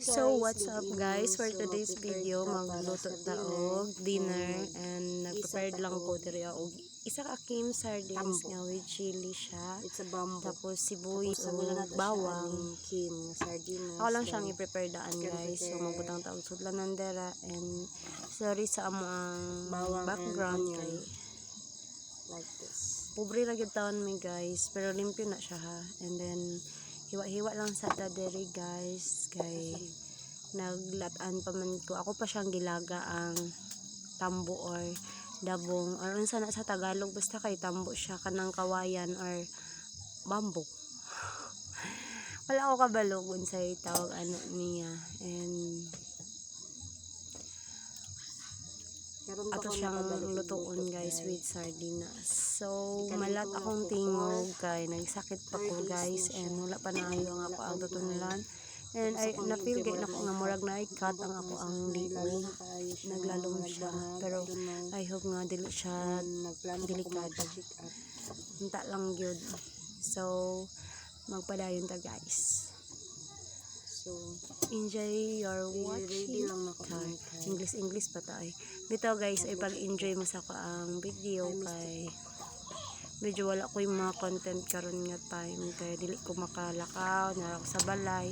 So what's up guys, for today's video magluto ta og dinner and nag-prepared lang ko diri og isa ka kim sardines nga with chili siya. It's a bamboo. Tapos sibuyas ug bawang. Kim sardines. Ako lang siyang i-prepare daan guys. So magbutang ta og sudlanan dera and sorry sa amo ang Bawang background and kay like this. pobre ra gyud taon mi guys, pero limpyo na siya ha. And then hiwa-hiwa lang sa ta diri guys kay naglatan pa man ko. Ako pa siyang gilaga ang tambo or dabong or unsa na sa Tagalog, basta kay tambo siya kanang kawayan or bamboo. Wala ako kabalog unsay tawag ano niya. And ato siyang lutuon guys with sardinas. So malat akong tingog kay nagsakit pa ko guys and wala pa naayo ang ako ang tutunulan. And I na-feel gay na ko nga murag na i-cut ang ako ang liog. Naglalong siya. Pero I hope nga dili siya delikado. Hinta lang yun. So magpadayon ta guys. So enjoy your watching time. English pa tayo. Bitaw guys ay pag-enjoy mo sa ko ang video kay medyo wala ko yung mga content karon nga time kay dili ko makalakaw na ako sa balay.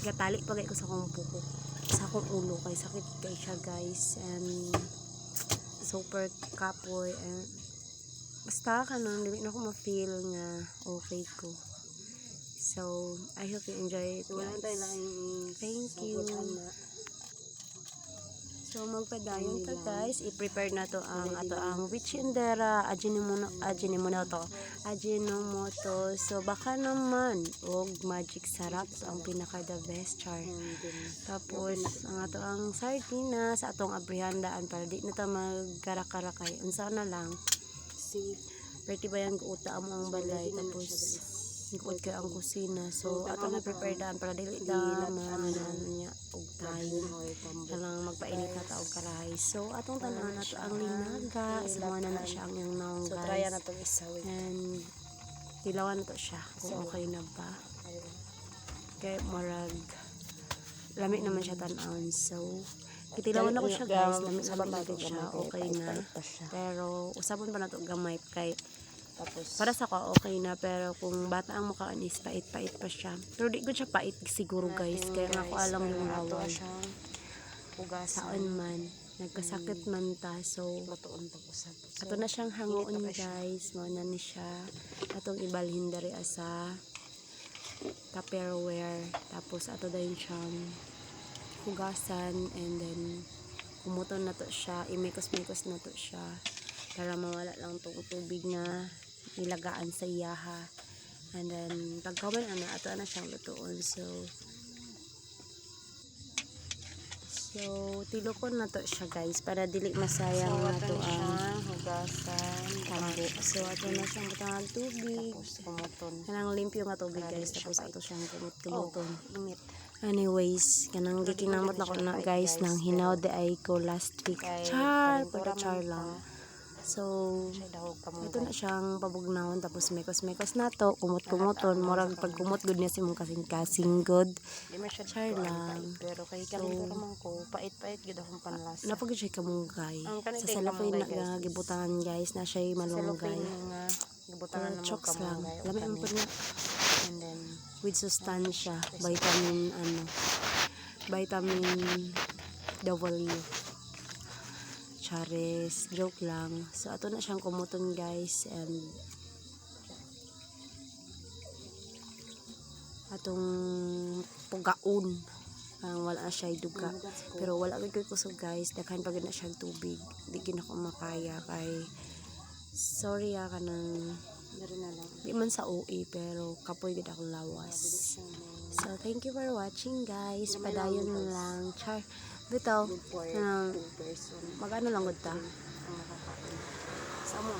Gatali pagay ko sa akong buko, sa akong ulo kay sakit kay siya guys and super kapoy and basta kanon dili na ko ma-feel nga okay ko. So I hope you enjoy it guys. Thank you. So magpadayon ta guys, i-prepare na to ang ato ang wichendera, ajinomoto. So baka naman og magic sarap ang pinaka the best char. Tapos ang ato ang sardinas sa atong abrihandaan para di na ta magkara-kara kay unsa na lang. Pwede ba yan kuuta mo ang balay tapos ikot kay ang kusina. So ato na prepare daan para dili ta niya og tayo. Kanang magpainit na ta og karahay. So atong tanan nato ang linaga, sama na siya ang yang naong guys. So try na to isawig. And tilawan na to siya kung okay na ba. Kay marag lamig naman siya tan-aon. So kitilawan ako siya guys, lamig siya, okay na. Pero usapon pa na to gamay kay tapos para sa ko okay na, pero kung bata ang mukhaan is pait-pait pa siya. Pero di ko siya pait siguro guys, kaya nga ko alam yung lawan. Saan man, nagkasakit man ta. So ato na siyang hangoon guys, mauna ni siya. Atong ibalhin dari asa Tupperware. Tapos ato dayon siyang hugasan and then kumuton na to siya, imikos-mikos na to siya para mawala lang tong tubig na nilagaan sa iyaha. And then pagkawan ato na siyang lutuon. So tilokon na to siya guys para dili masayang na to ang hugasan tambo. So ato na siyang butang tubig, kanang limpyo nga tubig guys, tapos ato siyang kumot-kumuton. Anyways, kanang gikinamot na ko na guys ng hinaw de ay ko last week. Char lang. So ito na siyang pabugnawon, tapos mekos-mekos na to, kumot-kumuton. Murag pag kumot good niya si mong kasing-kasing good. Char lang. Pero kay kalito naman ko, pait-pait gid akong panlasa. Napag siya kamunggay. Sa salapay na gibutangan guys, na siya malunggay. Gibutangan na chokes lang. Lami ang po na. And then with sustansya, vitamin W. Charis, joke lang. So ato na siyang kumuton guys and atong pugaon. Wala na siya duga. Pero wala gid ko kusog guys, daghan pagid na siya tubig. Di gid ako makaya kay sorry kanang di man sa OA pero kapoy gid ako lawas. So thank you for watching guys. Padayon lang. Char. Bitaw. Mag-ano lang gud ta. Sa mo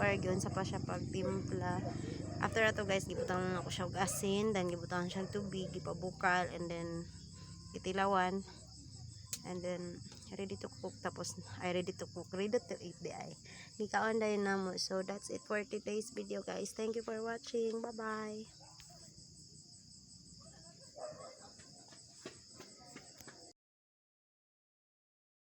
prepare gyud sa pa siya pagtimpla. After ato guys, gibutan ako siya og asin, then gibutan siya og tubig, gipabukal, and then itilawan, and then ready to cook. Tapos ready to cook, ready to eat di ay gikaon dayon namo. So that's it for today's video guys. Thank you for watching. Bye bye.